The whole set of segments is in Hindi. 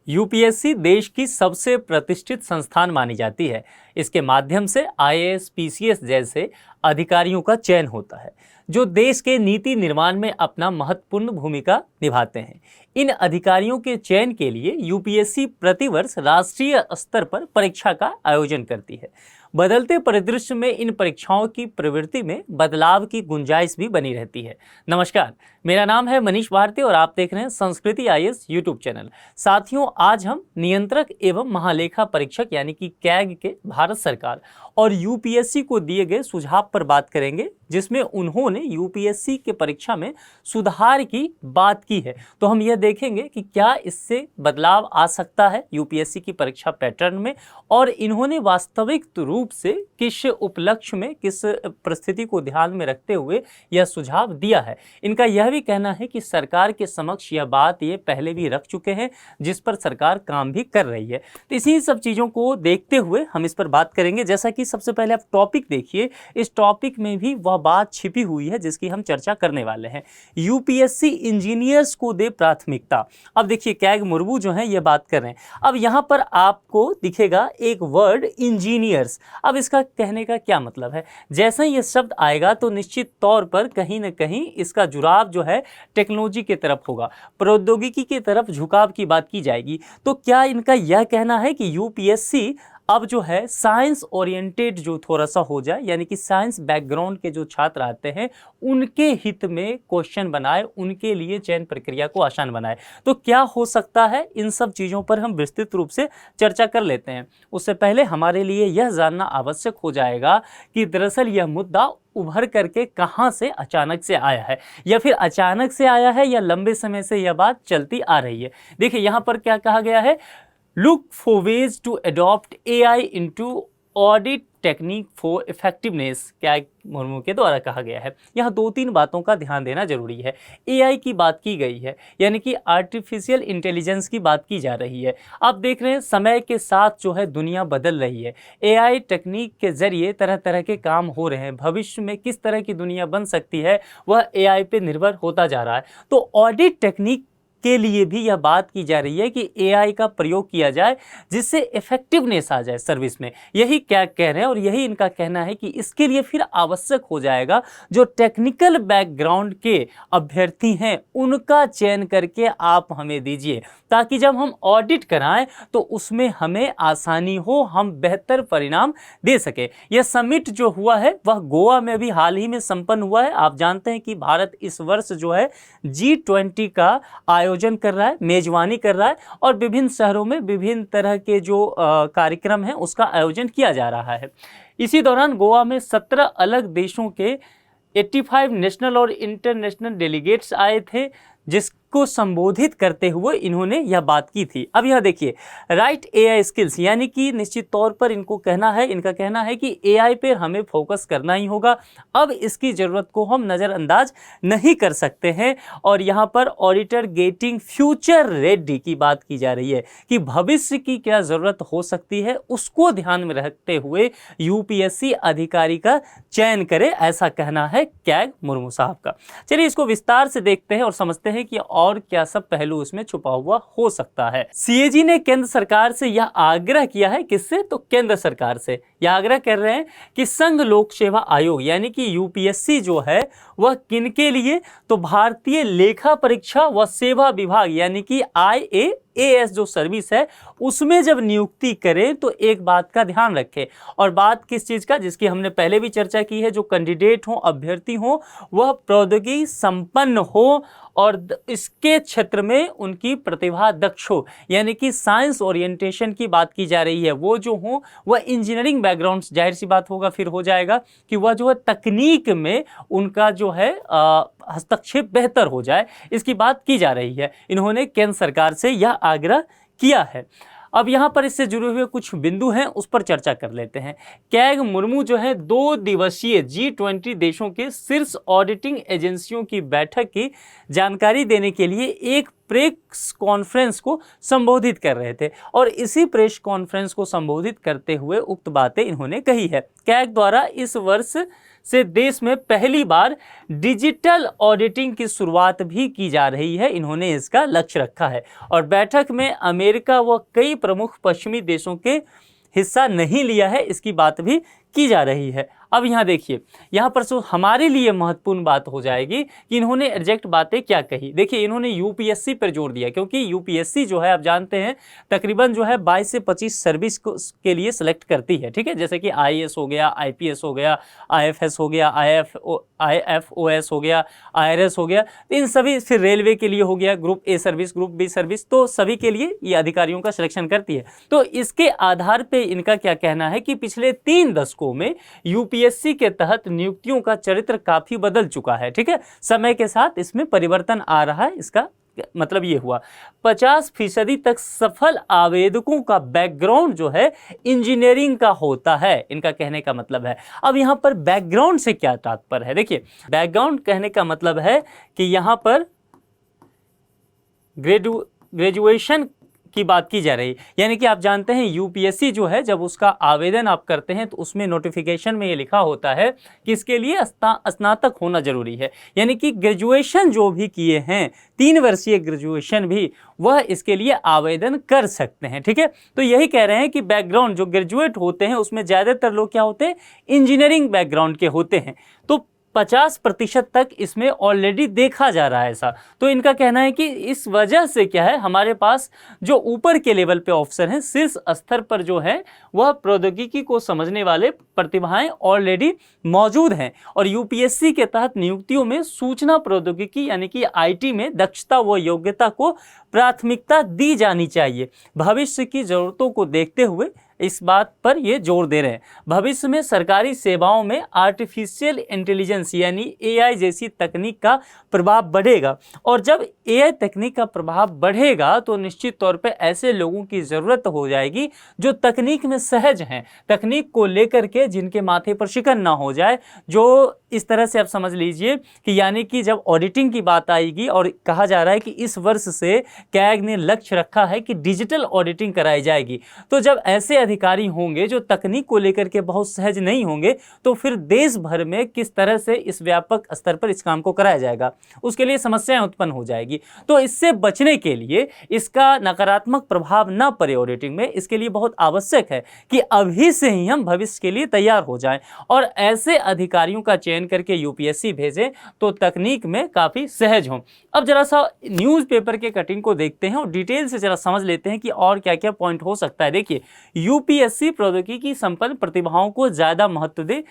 यूपीएससी देश की सबसे प्रतिष्ठित संस्थान मानी जाती है। इसके माध्यम से आईएएस, पीसीएस जैसे अधिकारियों का चयन होता है, जो देश के नीति निर्माण में अपना महत्वपूर्ण भूमिका निभाते हैं। इन अधिकारियों के चयन के लिए यूपीएससी प्रतिवर्ष राष्ट्रीय स्तर पर परीक्षा का आयोजन करती है। बदलते परिदृश्य में इन परीक्षाओं की प्रवृत्ति में बदलाव की गुंजाइश भी बनी रहती है। नमस्कार, मेरा नाम है मनीष भारती और आप देख रहे हैं संस्कृति आईएएस यूट्यूब चैनल। साथियों, आज हम नियंत्रक एवं महालेखा परीक्षक यानी कि कैग के भारत सरकार और यूपीएससी को दिए गए सुझाव पर बात करेंगे, जिसमें उन्होंने यूपीएससी के परीक्षा में सुधार की बात की है। तो हम यह देखेंगे कि क्या इससे बदलाव आ सकता है यूपीएससी की परीक्षा पैटर्न में, और इन्होंने वास्तविक रूप से किस उपलक्ष्य में, किस परिस्थिति को ध्यान में रखते हुए यह सुझाव दिया है। इनका यह भी कहना है कि सरकार के समक्ष यह बात ये पहले भी रख चुके हैं, जिस पर सरकार काम भी कर रही है। तो इसी सब चीज़ों को देखते हुए हम इस पर बात करेंगे। जैसा कि सबसे पहले आप टॉपिक देखिए, इस टॉपिक में भी वह बात छिपी हुई है जिसकी हम चर्चा करने वाले हैं। यूपीएससी इंजीनियर्स को दे प्राथमिकता। अब देखिए, कैग मुर्मू जो है ये बात कर रहे हैं। अब यहाँ पर आपको दिखेगा एक वर्ड इंजीनियर्स। अब इसका कहने का क्या मतलब है? जैसे ही ये शब्द आएगा तो निश्चित तौर पर कहीं ना कहीं इसका जुड़ाव जो है टेक्नोलॉजी की तरफ होगा, प्रौद्योगिकी की तरफ झुकाव की बात की जाएगी। तो क्या इनका यह कहना है कि यूपीएससी अब जो है साइंस ओरिएंटेड जो थोड़ा सा हो जाए, यानी कि साइंस बैकग्राउंड के जो छात्र आते हैं उनके हित में क्वेश्चन बनाए, उनके लिए चयन प्रक्रिया को आसान बनाए? तो क्या हो सकता है, इन सब चीज़ों पर हम विस्तृत रूप से चर्चा कर लेते हैं। उससे पहले हमारे लिए यह जानना आवश्यक हो जाएगा कि दरअसल यह मुद्दा उभर करके कहां से अचानक से आया है, या फिर अचानक से आया है या लंबे समय से यह बात चलती आ रही है। देखिए यहां पर क्या कहा गया है, look for ways to adopt AI into audit technique for effectiveness, CAG Murmu के द्वारा कहा गया है। यहाँ दो तीन बातों का ध्यान देना जरूरी है। एआई की बात की गई है, यानी कि आर्टिफिशियल इंटेलिजेंस की बात की जा रही है। आप देख रहे हैं समय के साथ जो है दुनिया बदल रही है। एआई टेक्निक के जरिए तरह तरह के काम हो रहे हैं। भविष्य में किस तरह की दुनिया बन सकती है वह एआई पे निर्भर होता जा रहा है। तो ऑडिट टेक्निक के लिए भी यह बात की जा रही है कि एआई का प्रयोग किया जाए जिससे इफेक्टिवनेस आ जाए सर्विस में। यही क्या कह रहे हैं, और यही इनका कहना है कि इसके लिए फिर आवश्यक हो जाएगा जो टेक्निकल बैकग्राउंड के अभ्यर्थी हैं उनका चयन करके आप हमें दीजिए, ताकि जब हम ऑडिट कराएं तो उसमें हमें आसानी हो, हम बेहतर परिणाम दे सके। यह समिट जो हुआ है वह गोवा में भी हाल ही में संपन्न हुआ है। आप जानते हैं कि भारत इस वर्ष जो है G20 का आयोजन कर रहा है, मेजबानी कर रहा है, और विभिन्न शहरों में विभिन्न तरह के जो कार्यक्रम हैं उसका आयोजन किया जा रहा है। इसी दौरान गोवा में 17 अलग देशों के 85 नेशनल और इंटरनेशनल डेलीगेट्स आए थे, जिसको संबोधित करते हुए इन्होंने यह बात की थी। अब यह देखिए, राइट एआई स्किल्स, यानी कि निश्चित तौर पर इनका कहना है कि एआई पे हमें फोकस करना ही होगा। अब इसकी ज़रूरत को हम नज़रअंदाज नहीं कर सकते हैं। और यहाँ पर ऑडिटर गेटिंग फ्यूचर रेडी की बात की जा रही है कि भविष्य की क्या ज़रूरत हो सकती है, उसको ध्यान में रखते हुए यूपीएससी अधिकारी का चयन करे, ऐसा कहना है कैग मुर्मू साहब का। चलिए इसको विस्तार से देखते हैं और समझते हैं कि और क्या सब पहलू उसमें छुपा हुआ हो सकता है। सीएजी ने केंद्र सरकार से यह आग्रह किया है, किससे? तो केंद्र सरकार से यह आग्रह कर रहे हैं कि संघ लोक सेवा आयोग यानी कि यूपीएससी जो है वह किनके लिए? तो भारतीय लेखा परीक्षा व सेवा विभाग यानी कि IAAS जो सर्विस है उसमें जब नियुक्ति करें तो एक बात का ध्यान रखें। और बात किस चीज़ का? जिसकी हमने पहले भी चर्चा की है, जो कैंडिडेट हो, अभ्यर्थी हो, वह प्रौद्योगिकी संपन्न हो और इसके क्षेत्र में उनकी प्रतिभा दक्ष हो, यानी कि साइंस ओरिएंटेशन की बात की जा रही है। वो जो हो वह इंजीनियरिंग बैकग्राउंड, जाहिर सी बात होगा फिर हो जाएगा कि वह जो है तकनीक में उनका जो है हस्तक्षेप बेहतर हो जाए, इसकी बात की जा रही है। इन्होंने केंद्र सरकार से यह आग्रह किया है। अब यहाँ पर इससे जुड़े हुए कुछ बिंदु हैं, उस पर चर्चा कर लेते हैं। कैग मुर्मू जो है 2 दिवसीय G20 देशों के शीर्ष ऑडिटिंग एजेंसियों की बैठक की जानकारी देने के लिए एक प्रेस कॉन्फ्रेंस को संबोधित कर रहे थे, और इसी प्रेस कॉन्फ्रेंस को संबोधित करते हुए उक्त बातें इन्होंने कही है। कैग द्वारा इस वर्ष से देश में पहली बार डिजिटल ऑडिटिंग की शुरुआत भी की जा रही है। इन्होंने इसका लक्ष्य रखा है और बैठक में अमेरिका व कई प्रमुख पश्चिमी देशों के हिस्सा नहीं लिया है, इसकी बात भी की जा रही है। अब यहाँ देखिए, यहाँ पर जो हमारे लिए महत्वपूर्ण बात हो जाएगी कि इन्होंने एग्जैक्ट बातें क्या कही। देखिए, इन्होंने यूपीएससी पर जोर दिया, क्योंकि यूपीएससी जो है आप जानते हैं तकरीबन जो है 22 से 25 सर्विस के लिए सेलेक्ट करती है, ठीक है। जैसे कि आईएएस हो गया, आईपीएस हो गया, आईएफएस हो गया, आईएफओएस हो गया, आईआरएस हो गया, इन सभी, फिर रेलवे के लिए हो गया group A service, group B service, तो सभी के लिए ये अधिकारियों का सिलेक्शन करती है। तो इसके आधार पर इनका क्या कहना है कि पिछले 3 दशकों में यूपीएससी के तहत नियुक्तियों का चरित्र काफी बदल चुका है, ठीक है। समय के साथ इसमें परिवर्तन आ रहा है। इसका मतलब ये हुआ 50% तक सफल आवेदकों का बैकग्राउंड जो है इंजीनियरिंग का होता है, इनका कहने का मतलब है। अब यहाँ पर बैकग्राउंड से क्या तात्पर्य है, देखिए बैकग्राउंड कहने का मतलब है कि यहाँ पर ग्रेजुएशन की बात की जा रही है। यानी कि आप जानते हैं यूपीएससी जो है, जब उसका आवेदन आप करते हैं तो उसमें नोटिफिकेशन में ये लिखा होता है कि इसके लिए स्नातक होना जरूरी है। यानी कि ग्रेजुएशन जो भी किए हैं, 3 वर्षीय ग्रेजुएशन भी, वह इसके लिए आवेदन कर सकते हैं, ठीक है। तो यही कह रहे हैं कि बैकग्राउंड जो ग्रेजुएट होते हैं उसमें ज़्यादातर लोग क्या होते हैं, इंजीनियरिंग बैकग्राउंड के होते हैं। तो 50% तक इसमें ऑलरेडी देखा जा रहा है ऐसा। तो इनका कहना है कि इस वजह से क्या है, हमारे पास जो ऊपर के लेवल पे ऑफिसर हैं, शीर्ष स्तर पर जो है वह प्रौद्योगिकी को समझने वाले प्रतिभाएं ऑलरेडी मौजूद हैं। और यूपीएससी के तहत नियुक्तियों में सूचना प्रौद्योगिकी यानी कि आईटी में दक्षता व योग्यता को प्राथमिकता दी जानी चाहिए। भविष्य की जरूरतों को देखते हुए इस बात पर ये जोर दे रहे हैं। भविष्य में सरकारी सेवाओं में आर्टिफिशियल इंटेलिजेंस यानी एआई जैसी तकनीक का प्रभाव बढ़ेगा, और जब एआई तकनीक का प्रभाव बढ़ेगा तो निश्चित तौर पे ऐसे लोगों की ज़रूरत हो जाएगी जो तकनीक में सहज हैं, तकनीक को लेकर के जिनके माथे पर शिकन ना हो जाए। जो इस तरह से आप समझ लीजिए कि यानी कि जब ऑडिटिंग की बात आएगी, और कहा जा रहा है कि इस वर्ष से कैग ने लक्ष्य रखा है कि डिजिटल ऑडिटिंग कराई जाएगी, तो जब ऐसे अधिकारी होंगे जो तकनीक को लेकर के बहुत सहज नहीं होंगे, तो फिर देश भर में किस तरह से इस व्यापक स्तर पर इस काम को कराया जाएगा, उसके लिए समस्याएं उत्पन्न हो जाएगी। तो इससे बचने के लिए, इसका नकारात्मक प्रभाव ना पड़े ऑडिटिंग में, इसके लिए बहुत आवश्यक है कि अभी से ही हम भविष्य के लिए तैयार हो जाएं और ऐसे अधिकारियों का चयन करके यूपीएससी भेजें तो तकनीक में काफ़ी सहज हों। अब जरा सा न्यूज़पेपर के कटिंग को देखते हैं और डिटेल से जरा समझ लेते हैं कि और क्या क्या पॉइंट हो सकता है। देखिए, यूपीएससी प्रौद्योगिकी संपन्न प्रतिभाओं को ज़्यादा महत्व दे,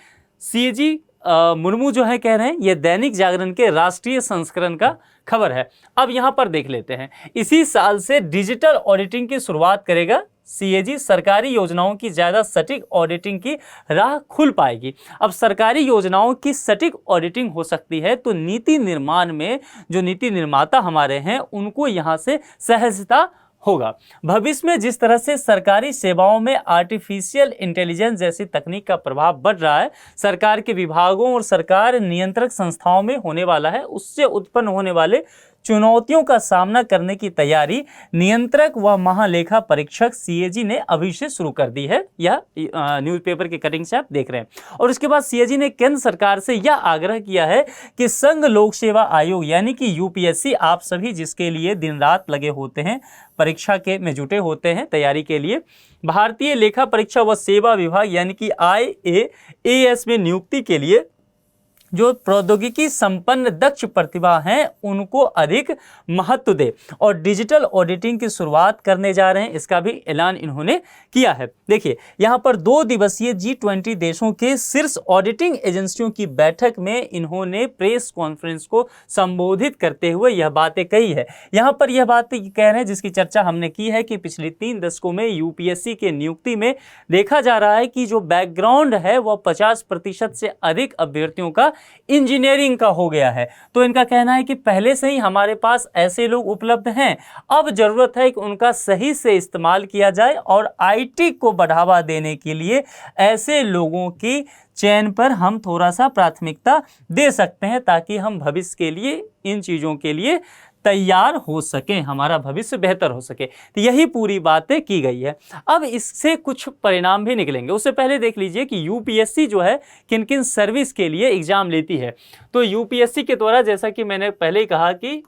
सीएजी मुर्मू जो है कह रहे हैं। ये दैनिक जागरण के राष्ट्रीय संस्करण का खबर है। अब यहाँ पर देख लेते हैं, इसी साल से डिजिटल ऑडिटिंग की शुरुआत करेगा सीएजी। सरकारी योजनाओं की ज़्यादा सटीक ऑडिटिंग की राह खुल पाएगी। अब सरकारी योजनाओं की सटीक ऑडिटिंग हो सकती है तो नीति निर्माण में जो नीति निर्माता हमारे हैं उनको यहाँ से सहजता होगा। भविष्य में जिस तरह से सरकारी सेवाओं में आर्टिफिशियल इंटेलिजेंस जैसी तकनीक का प्रभाव बढ़ रहा है, सरकार के विभागों और सरकार नियंत्रक संस्थाओं में होने वाला है, उससे उत्पन्न होने वाले चुनौतियों का सामना करने की तैयारी नियंत्रक व महालेखा परीक्षक सीएजी ने अभी से शुरू कर दी है। यह न्यूज़पेपर के कटिंग से आप देख रहे हैं। और उसके बाद सीएजी ने केंद्र सरकार से यह आग्रह किया है कि संघ लोक सेवा आयोग यानी कि यूपीएससी, आप सभी जिसके लिए दिन रात लगे होते हैं, परीक्षा के में जुटे होते हैं तैयारी के लिए, भारतीय लेखा परीक्षा व सेवा विभाग यानी कि IAAS में नियुक्ति के लिए जो प्रौद्योगिकी संपन्न दक्ष प्रतिभा हैं उनको अधिक महत्व दे और डिजिटल ऑडिटिंग की शुरुआत करने जा रहे हैं, इसका भी ऐलान इन्होंने किया है। देखिए, यहाँ पर 2 दिवसीय G20 देशों के शीर्ष ऑडिटिंग एजेंसियों की बैठक में इन्होंने प्रेस कॉन्फ्रेंस को संबोधित करते हुए यह बातें कही है। यहाँ पर यह बातें कह रहे हैं जिसकी चर्चा हमने की है कि पिछले 3 दशकों में यूपीएससी के नियुक्ति में देखा जा रहा है कि जो बैकग्राउंड है वह 50% से अधिक अभ्यर्थियों का इंजीनियरिंग का हो गया है। तो इनका कहना है कि पहले से ही हमारे पास ऐसे लोग उपलब्ध हैं, अब जरूरत है कि उनका सही से इस्तेमाल किया जाए और आईटी को बढ़ावा देने के लिए ऐसे लोगों की चयन पर हम थोड़ा सा प्राथमिकता दे सकते हैं ताकि हम भविष्य के लिए इन चीज़ों के लिए तैयार हो सकें, हमारा भविष्य बेहतर हो सके। तो यही पूरी बातें की गई है। अब इससे कुछ परिणाम भी निकलेंगे। उससे पहले देख लीजिए कि यूपीएससी जो है किन किन सर्विस के लिए एग्जाम लेती है। तो यूपीएससी के द्वारा, जैसा कि मैंने पहले ही कहा, कि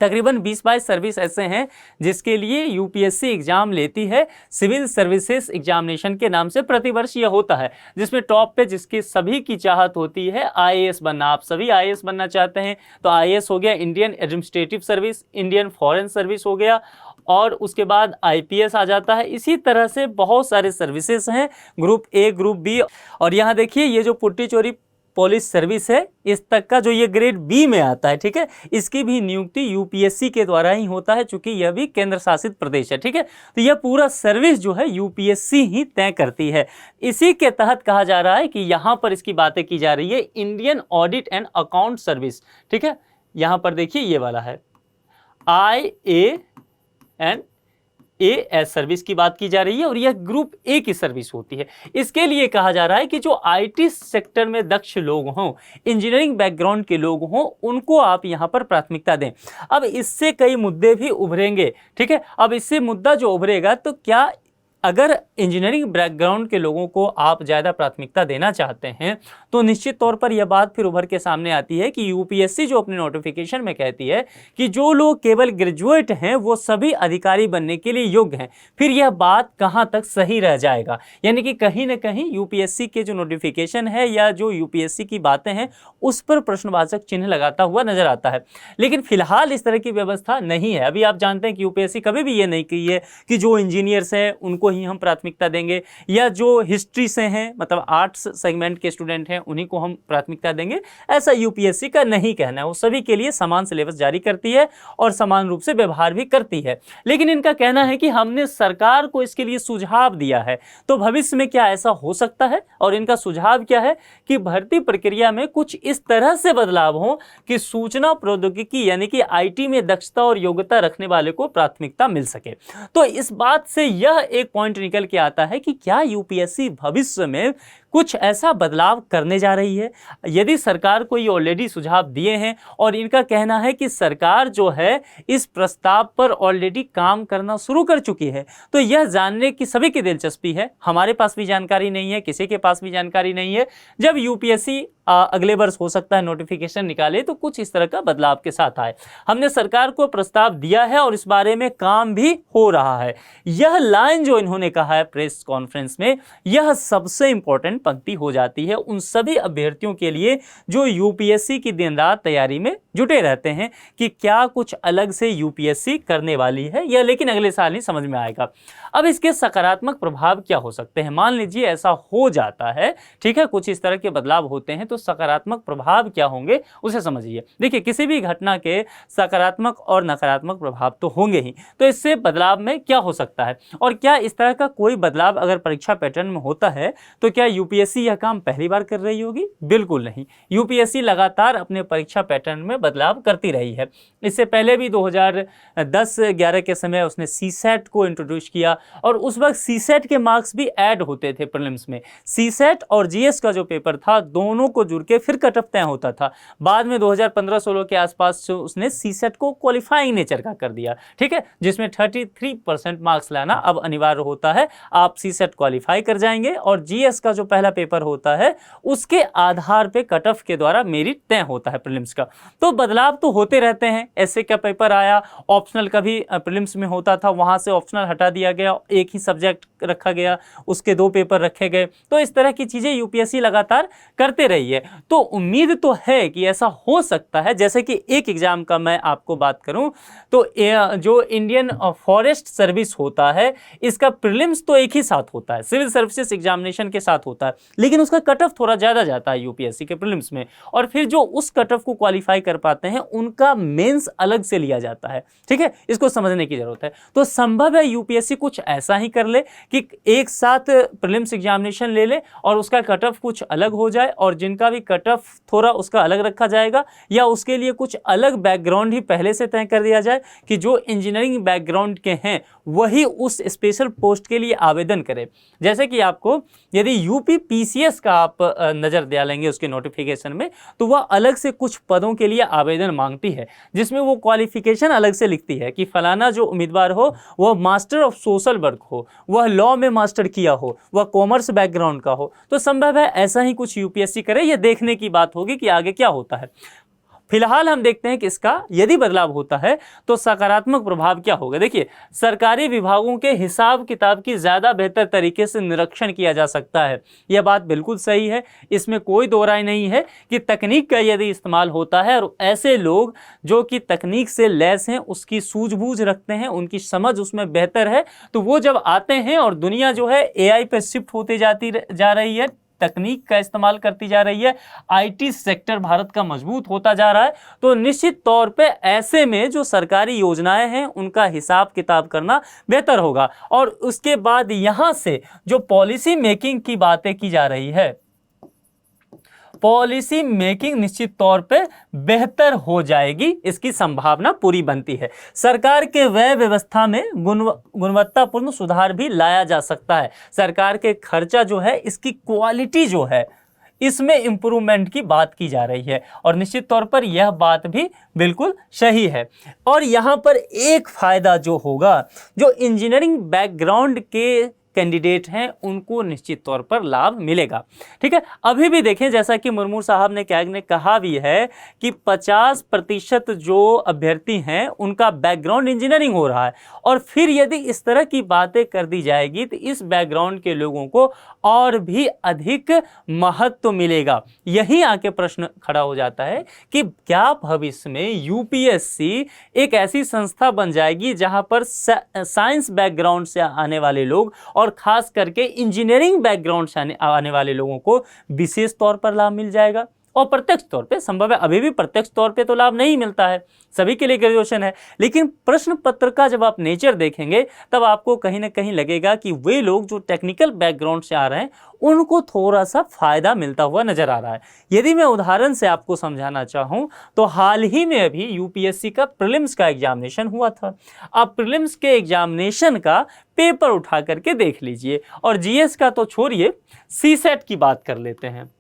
तकरीबन 20-22 सर्विस ऐसे हैं जिसके लिए यूपीएससी एग्जाम लेती है। सिविल सर्विसेज एग्जामिनेशन के नाम से प्रतिवर्ष यह होता है, जिसमें टॉप पे जिसकी सभी की चाहत होती है आईएएस बनना। आप सभी आईएएस बनना चाहते हैं तो आईएएस हो गया, Indian administrative service, Indian foreign service हो गया, और उसके बाद आईपीएस आ जाता है। इसी तरह से बहुत सारे सर्विसेज हैं, ग्रुप ए, ग्रुप बी। और यहाँ देखिए ये जो पुट्टी चोरी पुलिस सर्विस है, इस तक का जो ये ग्रेड बी में आता है, ठीक है, इसकी भी नियुक्ति यूपीएससी के द्वारा ही होता है, चूंकि यह भी केंद्र शासित प्रदेश है, ठीक है। तो यह पूरा सर्विस जो है यूपीएससी ही तय करती है। इसी के तहत कहा जा रहा है कि यहाँ पर इसकी बातें की जा रही है, Indian audit and account service, ठीक है। यहाँ पर देखिए ये वाला है IANAS सर्विस की बात की जा रही है, और यह ग्रुप ए की सर्विस होती है। इसके लिए कहा जा रहा है कि जो आईटी सेक्टर में दक्ष लोग हों, इंजीनियरिंग बैकग्राउंड के लोग हों, उनको आप यहां पर प्राथमिकता दें। अब इससे कई मुद्दे भी उभरेंगे, ठीक है। अब इससे मुद्दा जो उभरेगा, तो क्या अगर इंजीनियरिंग बैकग्राउंड के लोगों को आप ज़्यादा प्राथमिकता देना चाहते हैं, तो निश्चित तौर पर यह बात फिर उभर के सामने आती है कि यूपीएससी जो अपने नोटिफिकेशन में कहती है कि जो लोग केवल ग्रेजुएट हैं वो सभी अधिकारी बनने के लिए योग्य हैं। फिर यह बात कहाँ तक सही रह जाएगा, यानी कि कहीं ना कहीं यूपीएससी के जो नोटिफिकेशन है या जो यूपीएससी की बातें हैं उस पर प्रश्नवाचक चिन्ह लगाता हुआ नजर आता है। लेकिन फिलहाल इस तरह की व्यवस्था नहीं है। अभी आप जानते हैं कि यूपीएससी कभी भी ये नहीं कही है कि जो इंजीनियर्स हैं उनको ही हम प्राथमिकता देंगे, या जो हिस्ट्री से हैं, मतलब आर्ट्स सेगमेंट के स्टूडेंट हैं, उन्हीं को हम प्राथमिकता देंगे। ऐसा यूपीएससी का नहीं कहना है। वो सभी के लिए समान सिलेबस जारी करती है और समान रूप से व्यवहार भी करती है। लेकिन इनका कहना है कि हमने सरकार को इसके लिए सुझाव दिया है, तो भविष्य में क्या ऐसा हो सकता है? और इनका सुझाव क्या है कि भर्ती प्रक्रिया में कुछ इस तरह से बदलाव हो कि सूचना प्रौद्योगिकी यानी कि आईटी में दक्षता और योग्यता रखने वाले को प्राथमिकता मिल सके। तो इस बात से यह एक पॉइंट निकल के आता है कि क्या यूपीएससी भविष्य में कुछ ऐसा बदलाव करने जा रही है। यदि सरकार को ये ऑलरेडी सुझाव दिए हैं और इनका कहना है कि सरकार जो है इस प्रस्ताव पर ऑलरेडी काम करना शुरू कर चुकी है, तो यह जानने की सभी की दिलचस्पी है। हमारे पास भी जानकारी नहीं है, किसी के पास भी जानकारी नहीं है। जब यूपीएससी अगले वर्ष हो सकता है नोटिफिकेशन निकाले तो कुछ इस तरह का बदलाव के साथ आए। हमने सरकार को प्रस्ताव दिया है और इस बारे में काम भी हो रहा है। यह लाइन जो इन्होंने कहा है प्रेस कॉन्फ्रेंस में, यह सबसे इंपॉर्टेंट पंक्ति हो जाती है उन सभी अभ्यर्थियों के लिए जो यूपीएससी की दिन रात तैयारी में जुटे रहते हैं कि क्या कुछ अलग से यूपीएससी करने वाली है या, लेकिन अगले साल ही समझ में आएगा। अब इसके सकारात्मक प्रभाव क्या हो सकते हैं? मान लीजिए ऐसा हो जाता है, ठीक है, कुछ इस तरह के बदलाव होते हैं, तो सकारात्मक प्रभाव क्या होंगे उसे समझिए। देखिए, किसी भी घटना के सकारात्मक और नकारात्मक प्रभाव तो होंगे ही, तो इससे बदलाव में क्या हो सकता है और क्या इस तरह का कोई बदलाव अगर परीक्षा पैटर्न में होता है तो क्या यूपीएससी यह काम पहली बार कर रही होगी? बिल्कुल नहीं। यूपीएससी लगातार अपने परीक्षा पैटर्न में बदलाव करती रही है। इससे पहले भी 2010-11 के समय उसने सीसेट को इंट्रोड्यूस किया और उस वक्त सीसेट के मार्क्स भी ऐड होते थे प्रीलिम्स में। सीसेट और जीएस का जो पेपर था दोनों को जुड़ के फिर कट ऑफ तय होता था। बाद में 2015-16 के आसपास उसने सीसेट को क्वालिफाइंग नेचर का कर दिया, ठीक है, जिसमें 33% मार्क्स लाना अब अनिवार्य होता है। आप सीसेट क्वालिफाई कर जाएंगे और जीएस का जो पहला पेपर होता है उसके आधार पे कट ऑफ के द्वारा मेरिट तय होता है प्रीलिम्स का। तो बदलाव तो होते रहते हैं। ऐसे का पेपर आया, ऑप्शनल का भी प्रीलिम्स में होता था, वहां से ऑप्शनल हटा दिया गया, एक ही सब्जेक्ट रखा गया, उसके 2 पेपर रखे गए। तो इस तरह की चीजें यूपीएससी लगातार करते रही है। तो उम्मीद तो है कि ऐसा हो सकता है। जैसे कि एक एग्जाम का मैं आपको बात करूं तो जो इंडियन फॉरेस्ट सर्विस होता है इसका प्रीलिम्स तो एक ही साथ होता है, सिविल सर्विसेज एग्जामिनेशन के साथ होता है, लेकिन उसका कट ऑफ थोड़ा ज्यादा जाता है यूपीएससी के प्रीलिम्स में, और फिर जो उस कट ऑफ को क्वालिफाई कर पाते हैं उनका मेंस अलग से लिया जाता है, ठीक है, इसको समझने की जरूरत है। तो संभव है यूपीएससी कुछ ऐसा ही कर ले कि एक साथ प्रीलिम्स एग्जामिनेशन ले ले और उसका कट ऑफ कुछ अलग हो जाए, और जिनका भी कट ऑफ थोड़ा उसका अलग रखा जाएगा या उसके लिए कुछ अलग बैकग्राउंड ही पहले से तय कर दिया जाए कि जो इंजीनियरिंग बैकग्राउंड के हैं वही उस स्पेशल पोस्ट के लिए आवेदन करें। जैसे कि आपको यदि यूपी पीसीएस का आप नज़र डालेंगे उसके नोटिफिकेशन में, तो वह अलग से कुछ पदों के लिए आवेदन मांगती है, जिसमें वो क्वालिफिकेशन अलग से लिखती है कि फलाना जो उम्मीदवार हो वह मास्टर ऑफ सोशल वर्क हो, वह लॉ में मास्टर किया हो, वह कॉमर्स बैकग्राउंड का हो, तो संभव है ऐसा ही कुछ यूपीएससी करे। यह देखने की बात होगी कि आगे क्या होता है। फिलहाल हम देखते हैं कि इसका यदि बदलाव होता है तो सकारात्मक प्रभाव क्या होगा। देखिए, सरकारी विभागों के हिसाब किताब की ज़्यादा बेहतर तरीके से निरीक्षण किया जा सकता है। यह बात बिल्कुल सही है, इसमें कोई दो राय नहीं है कि तकनीक का यदि इस्तेमाल होता है और ऐसे लोग जो कि तकनीक से लैस हैं, उसकी सूझबूझ रखते हैं, उनकी समझ उसमें बेहतर है, तो वो जब आते हैं और दुनिया जो है एआई पे शिफ्ट होती जा रही है, तकनीक का इस्तेमाल करती जा रही है, आईटी सेक्टर भारत का मजबूत होता जा रहा है, तो निश्चित तौर पे ऐसे में जो सरकारी योजनाएं हैं उनका हिसाब किताब करना बेहतर होगा। और उसके बाद यहां से जो पॉलिसी मेकिंग की बातें की जा रही है, पॉलिसी मेकिंग निश्चित तौर पे बेहतर हो जाएगी, इसकी संभावना पूरी बनती है। सरकार के व्यय व्यवस्था में गुणवत्तापूर्ण सुधार भी लाया जा सकता है। सरकार के खर्चा जो है, इसकी क्वालिटी जो है, इसमें इंप्रूवमेंट की बात की जा रही है और निश्चित तौर पर यह बात भी बिल्कुल सही है। और यहाँ पर एक फायदा जो होगा, जो इंजीनियरिंग बैकग्राउंड के कैंडिडेट हैं उनको निश्चित तौर पर लाभ मिलेगा। ठीक है, अभी भी देखें जैसा कि मुर्मू साहब ने कैग ने कहा भी है कि 50% जो अभ्यर्थी हैं उनका बैकग्राउंड इंजीनियरिंग हो रहा है, और फिर यदि इस तरह की बातें कर दी जाएगी तो इस बैकग्राउंड के लोगों को और भी अधिक महत्व मिलेगा। यही आके प्रश्न खड़ा हो जाता है कि क्या भविष्य में यूपीएससी एक ऐसी संस्था बन जाएगी जहां पर साइंस बैकग्राउंड से आने वाले लोग और खास करके इंजीनियरिंग बैकग्राउंड से आने वाले लोगों को विशेष तौर पर लाभ मिल जाएगा। और प्रत्यक्ष तौर पे संभव है, अभी भी प्रत्यक्ष तौर पे तो लाभ नहीं मिलता है, सभी के लिए ग्रेजुएशन है, लेकिन प्रश्न पत्र का जब आप नेचर देखेंगे तब आपको कहीं ना कहीं लगेगा कि वे लोग जो टेक्निकल बैकग्राउंड से आ रहे हैं उनको थोड़ा सा फायदा मिलता हुआ नजर आ रहा है। यदि मैं उदाहरण से आपको समझाना चाहूँ तो हाल ही में अभी यूपीएससी का प्रीलिम्स का एग्जामिनेशन हुआ था। आप प्रीलिम्स के एग्जामिनेशन का पेपर उठा करके देख लीजिए, और जीएस का तो छोड़िए, सीसेट की बात कर लेते हैं।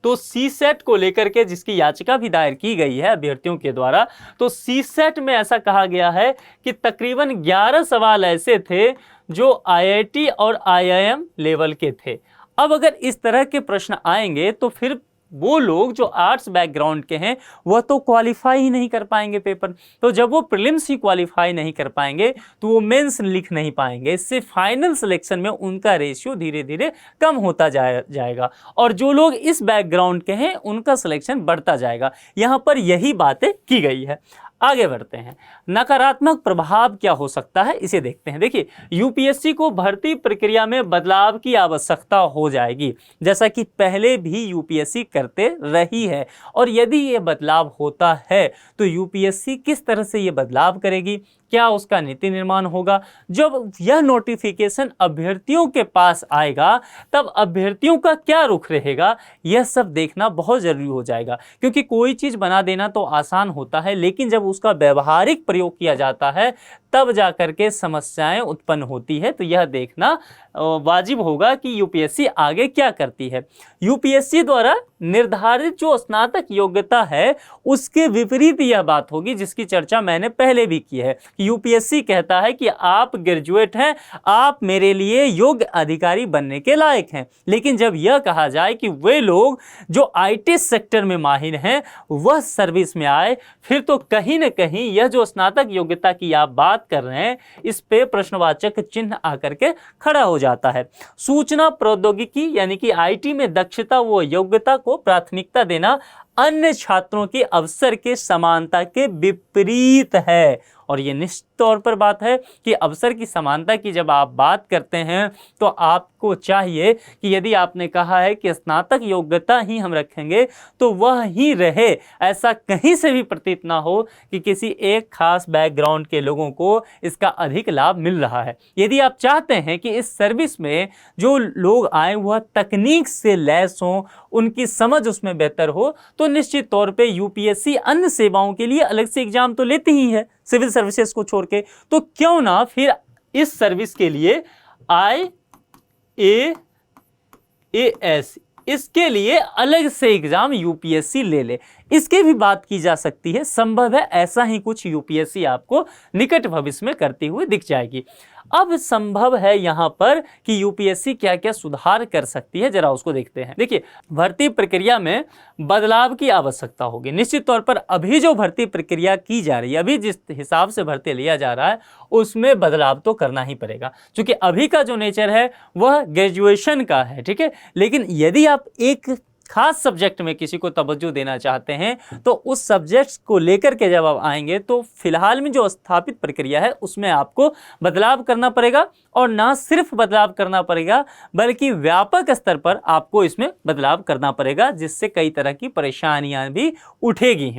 तो सीसेट को लेकर के जिसकी याचिका भी दायर की गई है अभ्यर्थियों के द्वारा, तो सीसेट में ऐसा कहा गया है कि तकरीबन 11 सवाल ऐसे थे जो आईआईटी और आईआईएम लेवल के थे। अब अगर इस तरह के प्रश्न आएंगे तो फिर वो लोग जो आर्ट्स बैकग्राउंड के हैं वह तो क्वालिफाई ही नहीं कर पाएंगे पेपर। तो जब वो प्रीलिम्स ही क्वालिफाई नहीं कर पाएंगे तो वो मेंस लिख नहीं पाएंगे। इससे फाइनल सिलेक्शन में उनका रेशियो धीरे धीरे कम होता जाएगा और जो लोग इस बैकग्राउंड के हैं उनका सिलेक्शन बढ़ता जाएगा। यहाँ पर यही बातें की गई है। आगे बढ़ते हैं, नकारात्मक प्रभाव क्या हो सकता है इसे देखते हैं। देखिए, यूपीएससी को भर्ती प्रक्रिया में बदलाव की आवश्यकता हो जाएगी, जैसा कि पहले भी यूपीएससी करते रही है। और यदि ये बदलाव होता है तो यूपीएससी किस तरह से ये बदलाव करेगी, क्या उसका नीति निर्माण होगा। जब यह नोटिफिकेशन अभ्यर्थियों के पास आएगा तब अभ्यर्थियों का क्या रुख रहेगा, यह सब देखना बहुत ज़रूरी हो जाएगा। क्योंकि कोई चीज़ बना देना तो आसान होता है, लेकिन जब उसका व्यवहारिक प्रयोग किया जाता है तब जाकर के समस्याएं उत्पन्न होती है। तो यह देखना वाजिब होगा कि यूपीएससी आगे क्या करती है। यूपीएससी द्वारा निर्धारित जो स्नातक योग्यता है उसके विपरीत यह बात होगी जिसकी चर्चा मैंने पहले भी की है। यूपीएससी कहता है कि आप ग्रेजुएट हैं, आप मेरे लिए योग्य अधिकारी बनने के लायक हैं। लेकिन जब यह कहा जाए कि वे लोग जो आईटी सेक्टर में माहिर हैं वह सर्विस में आए, फिर तो कहीं न कहीं यह जो स्नातक योग्यता की आप बात कर रहे हैं इस पे प्रश्नवाचक चिन्ह आकर के खड़ा हो जाता है। सूचना प्रौद्योगिकी यानी कि आईटी में दक्षता व योग्यता को प्राथमिकता देना अन्य छात्रों के अवसर के समानता के विपरीत है। और ये निश्चित तौर पर बात है कि अवसर की समानता की जब आप बात करते हैं तो आपको चाहिए कि यदि आपने कहा है कि स्नातक योग्यता ही हम रखेंगे तो वह ही रहे। ऐसा कहीं से भी प्रतीत ना हो कि किसी एक खास बैकग्राउंड के लोगों को इसका अधिक लाभ मिल रहा है। यदि आप चाहते हैं कि इस सर्विस में जो लोग आए वह तकनीक से लैस हों, उनकी समझ उसमें बेहतर हो, तो निश्चित तौर पे यूपीएससी अन्य सेवाओं के लिए अलग से एग्जाम तो लेती ही है सिविल सर्विसेज को छोड़ के। तो क्यों ना फिर इस सर्विस के लिए IAS इसके लिए अलग से एग्जाम यूपीएससी ले ले, इसकी भी बात की जा सकती है। संभव है ऐसा ही कुछ यूपीएससी आपको निकट भविष्य में करती हुई दिख जाएगी। अब संभव है यहाँ पर कि यूपीएससी क्या क्या सुधार कर सकती है, जरा उसको देखते हैं। देखिए, भर्ती प्रक्रिया में बदलाव की आवश्यकता होगी निश्चित तौर पर। अभी जो भर्ती प्रक्रिया की जा रही है, अभी जिस हिसाब से भर्ती लिया जा रहा है, उसमें बदलाव तो करना ही पड़ेगा, क्योंकि अभी का जो नेचर है वह ग्रेजुएशन का है, ठीक है। लेकिन यदि आप एक खास सब्जेक्ट में किसी को तवज्जो देना चाहते हैं तो उस सब्जेक्ट को लेकर के जब आप आएंगे तो फिलहाल में जो स्थापित प्रक्रिया है उसमें आपको बदलाव करना पड़ेगा। और ना सिर्फ बदलाव करना पड़ेगा बल्कि व्यापक स्तर पर आपको इसमें बदलाव करना पड़ेगा, जिससे कई तरह की परेशानियां भी उठेगी।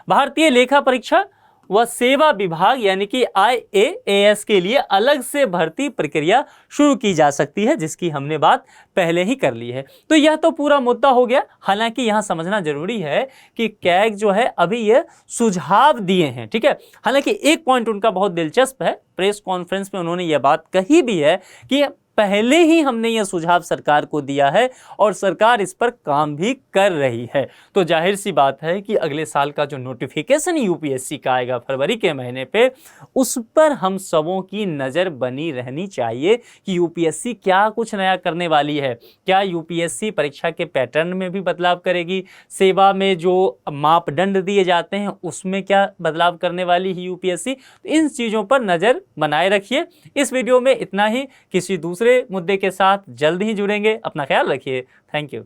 भारतीय लेखा परीक्षा व सेवा विभाग यानी कि IAAS के लिए अलग से भर्ती प्रक्रिया शुरू की जा सकती है, जिसकी हमने बात पहले ही कर ली है। तो यह तो पूरा मुद्दा हो गया। हालांकि यहाँ समझना जरूरी है कि कैग जो है अभी ये सुझाव दिए हैं, ठीक है। हालांकि एक पॉइंट उनका बहुत दिलचस्प है, प्रेस कॉन्फ्रेंस में उन्होंने यह बात कही भी है कि पहले ही हमने यह सुझाव सरकार को दिया है और सरकार इस पर काम भी कर रही है। तो जाहिर सी बात है कि अगले साल का जो नोटिफिकेशन यूपीएससी का आएगा फरवरी के महीने पे, उस पर हम सबों की नज़र बनी रहनी चाहिए कि यूपीएससी क्या कुछ नया करने वाली है। क्या यूपीएससी परीक्षा के पैटर्न में भी बदलाव करेगी, सेवा में जो मापदंड दिए जाते हैं उसमें क्या बदलाव करने वाली है यूपीएससी। तो इन चीज़ों पर नज़र बनाए रखिए। इस वीडियो में इतना ही, किसी दूसरे मुद्दे के साथ जल्द ही जुड़ेंगे। अपना ख्याल रखिए। Thank you.